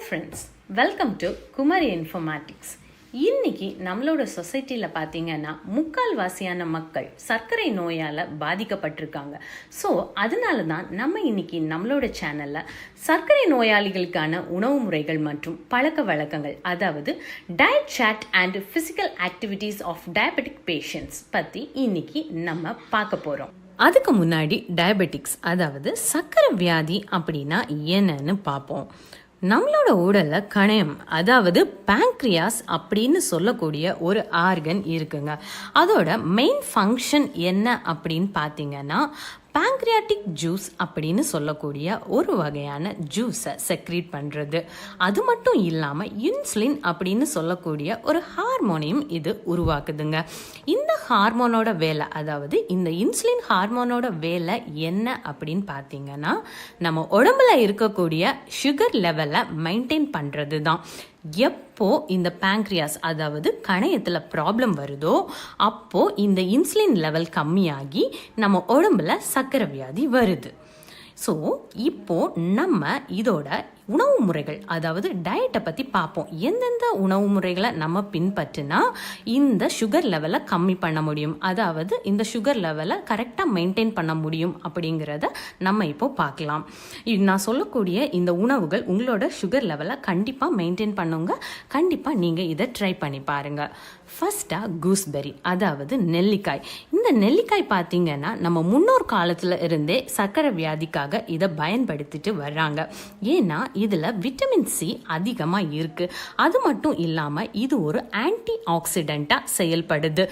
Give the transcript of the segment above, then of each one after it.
Friends, welcome to Kumari informatics. இன்னைக்கு நம்மளோட சொசைட்டியில் பார்த்தீங்கன்னா முக்கால்வாசியான மக்கள் சர்க்கரை நோயால் பாதிக்கப்பட்டிருக்காங்க. ஸோ அதனால தான் நம்ம இன்னைக்கு நம்மளோட சேனலில் சர்க்கரை நோயாளிகளுக்கான உணவு முறைகள் மற்றும் பழக்க வழக்கங்கள், அதாவது diet chart and physical activities of diabetic patients பற்றி இன்னைக்கு நம்ம பார்க்க போகிறோம். அதுக்கு முன்னாடி டயபெட்டிக்ஸ், அதாவது சர்க்கரை வியாதி அப்படின்னா என்னன்னு பார்ப்போம். நம்மளோட உடலில் கணையம், அதாவது பேங்க்ரியாஸ் அப்படின்னு சொல்லக்கூடிய ஒரு ஆர்கன் இருக்குங்க. அதோட மெயின் ஃபங்க்ஷன் என்ன அப்படின்னு பார்த்தீங்கன்னா பேங்க்ரியாட்டிக் ஜூஸ் அப்படின்னு சொல்லக்கூடிய ஒரு வகையான ஜூஸை செக்ரீட் பண்ணுறது. அது மட்டும் இல்லாமல் இன்சுலின் அப்படின்னு சொல்லக்கூடிய ஒரு ஹார்மோனையும் இது உருவாக்குதுங்க. இந்த ஹார்மோனோட வேலை, அதாவது இந்த இன்சுலின் ஹார்மோனோட வேலை என்ன அப்படின்னு பார்த்தீங்கன்னா நம்ம உடம்புல இருக்கக்கூடிய சுகர் லெவலை மெயின்டைன் பண்ணுறது தான். எப்போ இந்த பேங்க்ரியாஸ், அதாவது கணையத்தில் ப்ராப்ளம் வருதோ அப்போ இந்த இன்சுலின் லெவல் கம்மியாகி நம்ம உடம்புல சர்க்கரை வியாதி வருது. ஸோ இப்போ நம்ம இதோட உணவு முறைகள், அதாவது டயட்டை பற்றி பார்ப்போம். எந்தெந்த உணவு முறைகளை நம்ம பின்பற்றினா இந்த சுகர் லெவலை கம்மி பண்ண முடியும், அதாவது இந்த சுகர் லெவலை கரெக்டாக மெயின்டைன் பண்ண முடியும் அப்படிங்கிறத நம்ம இப்போ பார்க்கலாம். நான் சொல்லக்கூடிய இந்த உணவுகள் உங்களோட சுகர் லெவலை கண்டிப்பாக மெயின்டைன் பண்ணுங்க. கண்டிப்பாக நீங்கள் இதை ட்ரை பண்ணி பாருங்கள். ஃபர்ஸ்ட்டாக கூஸ்பெரி, அதாவது நெல்லிக்காய். இந்த நெல்லிக்காய் பார்த்தீங்கன்னா நம்ம முன்னோர் காலத்தில் இருந்தே சர்க்கரை வியாதிக்காக இதை பயன்படுத்திட்டு வர்றாங்க. ஏன்னா இதில் விட்டமின் சி அதிகமாக இருக்குது. அது மட்டும் இல்லாமல் இது ஒரு ஆன்டி ஆக்சிடெண்ட்டாக செயல்படுது.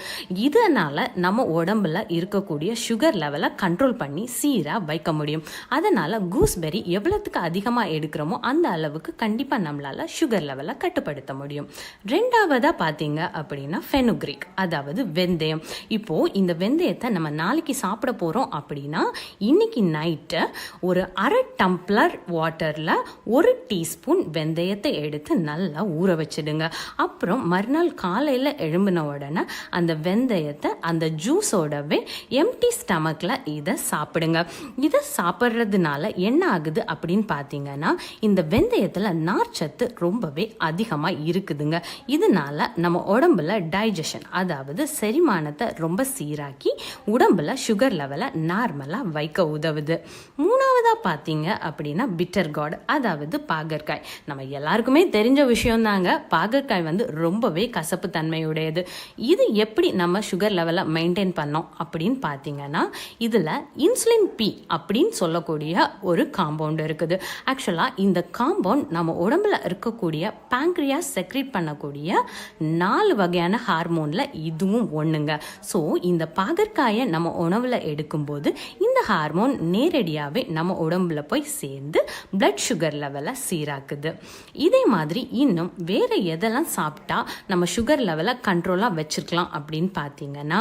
இதனால் நம்ம உடம்புல இருக்கக்கூடிய சுகர் லெவலை கண்ட்ரோல் பண்ணி சீராக வைக்க முடியும். அதனால் கூஸ்பெரி எவ்வளோத்துக்கு அதிகமாக எடுக்கிறோமோ அந்த அளவுக்கு கண்டிப்பாக நம்மளால் சுகர் லெவலை கட்டுப்படுத்த முடியும். ரெண்டாவதாக பார்த்தீங்க அப்படின்னா ஃபெனுக்ரிக், அதாவது வெந்தயம். இப்போது இந்த வெந்தயத்தை நம்ம நாளைக்கு சாப்பிட போகிறோம் அப்படின்னா இன்னைக்கு நைட்டு ஒரு அரை டம்ளர் வாட்டரில் 1 டீஸ்பூன் வெந்தயத்தை எடுத்து நல்லா ஊற வச்சிடுங்க. அப்புறம் மறுநாள் காலையில் எழும்பின உடனே அந்த வெந்தயத்தை அந்த ஜூஸோடவே எம்டி ஸ்டமக்கில் இதை சாப்பிடுங்க. இதை சாப்பிட்றதுனால என்ன ஆகுது அப்படின்னு பார்த்தீங்கன்னா இந்த வெந்தயத்தில் நார்ச்சத்து ரொம்பவே அதிகமாக இருக்குதுங்க. இதனால நம்ம உடம்புல டைஜஷன், அதாவது செரிமானத்தை ரொம்ப சீராக்கி உடம்புல சுகர் லெவலை நார்மலாக வைக்க உதவுது. மூணாவதாக பார்த்தீங்க அப்படின்னா பிட்டர் கார்டு, அதாவது பாகற்காய். நம்ம எல்லாருக்குமே தெரிஞ்ச விஷயம் தாங்க, பாகற்காய் வந்து ரொம்பவே கசப்பு தன்மையுடையது. இது எப்படி நம்ம சுகர் லெவலை மெயின்டைன் பண்ணோம் அப்படின்னு பார்த்தீங்கன்னா இதில் இன்சுலின் பி அப்படின்னு சொல்லக்கூடிய ஒரு காம்பவுண்ட் இருக்குது. ஆக்சுவலாக இந்த காம்பவுண்ட் நம்ம உடம்புல இருக்கக்கூடிய பேங்க்ரியாஸ் செக்ரீட் பண்ணக்கூடிய 4 வகையான ஹார்மோனில் இதுவும் ஒன்றுங்க. ஸோ இந்த பாகற்காயை நம்ம உணவில் எடுக்கும்போது இந்த ஹார்மோன் நேரடியாகவே நம்ம உடம்புல போய் சேர்ந்து பிளட் சுகர் லெவலை சீராக்குது. இதே மாதிரி இன்னும் வேறு எதெல்லாம் சாப்பிட்டா நம்ம சுகர் லெவலை கண்ட்ரோலாக வச்சுருக்கலாம் அப்படின்னு பார்த்தீங்கன்னா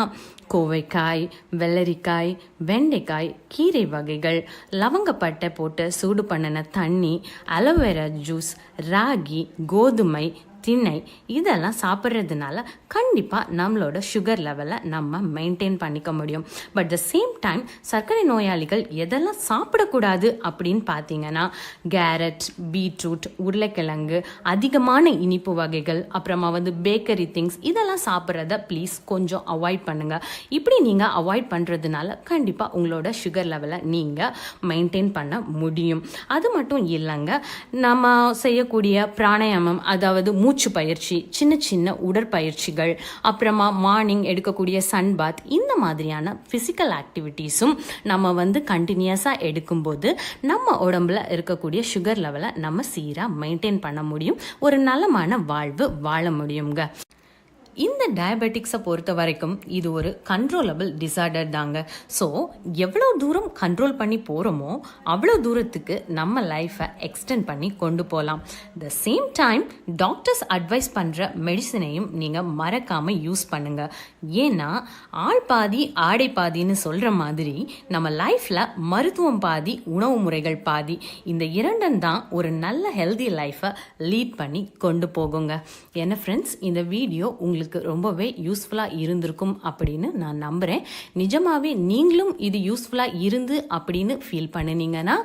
கோவைக்காய், வெள்ளரிக்காய், வெண்டைக்காய், கீரை வகைகள், லவங்கப்பட்டை போட்டு சூடு பண்ணின தண்ணி, அலோவேரா ஜூஸ், ராகி, கோதுமை, திணை இதெல்லாம் சாப்பிட்றதுனால கண்டிப்பாக நம்மளோட சுகர் லெவலை நம்ம மெயின்டைன் பண்ணிக்க முடியும். பட் த சேம் டைம் சர்க்கரை நோயாளிகள் எதெல்லாம் சாப்பிடக்கூடாது அப்படின்னு பார்த்தீங்கன்னா கேரட், பீட்ரூட், உருளைக்கிழங்கு, அதிகமான இனிப்பு வகைகள், அப்புறமா வந்து பேக்கரி திங்ஸ் இதெல்லாம் சாப்பிட்றத ப்ளீஸ் கொஞ்சம் அவாய்ட் பண்ணுங்கள். இப்படி நீங்கள் அவாய்ட் பண்ணுறதுனால கண்டிப்பாக உங்களோட சுகர் லெவலை நீங்கள் மெயின்டைன் பண்ண முடியும். அது மட்டும் இல்லைங்க, நம்ம செய்யக்கூடிய பிராணாயாமம், அதாவது மூச்சு பயிற்சி, சின்ன சின்ன உடற்பயிற்சிகள், அப்புறமா மார்னிங் எடுக்கக்கூடிய சன் பாத், இந்த மாதிரியான ஃபிசிக்கல் ஆக்டிவிட்டீஸும் நம்ம வந்து கண்டினியூஸாக எடுக்கும்போது நம்ம உடம்புல இருக்கக்கூடிய சுகர் லெவலை நம்ம சீராக மெயின்டைன் பண்ண முடியும். ஒரு நலமான வாழ்வு வாழ முடியுங்க. இந்த டயபெட்டிக்ஸை பொறுத்த வரைக்கும் இது ஒரு கண்ட்ரோலபிள் டிசார்டர் தாங்க. ஸோ எவ்வளோ தூரம் கண்ட்ரோல் பண்ணி போகிறோமோ அவ்வளோ தூரத்துக்கு நம்ம லைஃப்பை எக்ஸ்டெண்ட் பண்ணி கொண்டு போகலாம். The same time doctors advice பண்ணுற மெடிசனையும் நீங்கள் மறக்காமல் யூஸ் பண்ணுங்கள். ஏன்னா ஆள் பாதி ஆடை பாதின்னு சொல்கிற மாதிரி நம்ம லைஃப்பில் மருத்துவம் பாதி, உணவு முறைகள் பாதி, இந்த இரண்டும் தான் ஒரு நல்ல ஹெல்தி லைஃப்பை லீட் பண்ணி கொண்டு போகுங்க. என்ன ஃப்ரெண்ட்ஸ், இந்த வீடியோ உங்களுக்கு உங்களுக்கு ரொம்பவே யூஸ்ஃபுல்லாக இருந்திருக்கும் அப்படின்னு நான் நம்புகிறேன். நிஜமாகவே நீங்களும் இது யூஸ்ஃபுல்லாக இருந்து அப்படின்னு ஃபீல் பண்ணினீங்கன்னா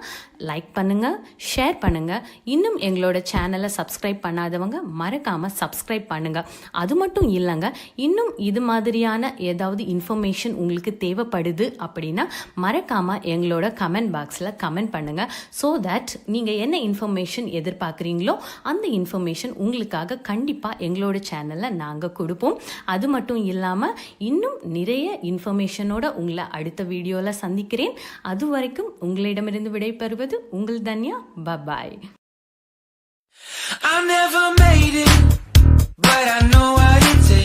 லைக் பண்ணுங்கள், ஷேர் பண்ணுங்கள். இன்னும் எங்களோட சேனலை சப்ஸ்கிரைப் பண்ணாதவங்க மறக்காமல் சப்ஸ்கிரைப் பண்ணுங்கள். அது மட்டும் இல்லைங்க, இன்னும் இது மாதிரியான ஏதாவது இன்ஃபர்மேஷன் உங்களுக்கு தேவைப்படுது அப்படின்னா மறக்காமல் எங்களோட கமெண்ட் பாக்ஸில் கமெண்ட் பண்ணுங்கள். ஸோ தட் நீங்கள் என்ன இன்ஃபர்மேஷன் எதிர்பார்க்குறீங்களோ அந்த இன்ஃபர்மேஷன் உங்களுக்காக கண்டிப்பாக எங்களோட சேனலில் நாங்கள் கொடுப்போம். அது மட்டும் இல்லாமல் இன்னும் நிறைய இன்ஃபர்மேஷனோட உங்களை அடுத்த வீடியோவில் சந்திக்கிறேன். அது வரைக்கும் உங்களிடமிருந்து விடைபெறுவது உங்கள் தன்யா. பாய். I never made it, but I know what it takes.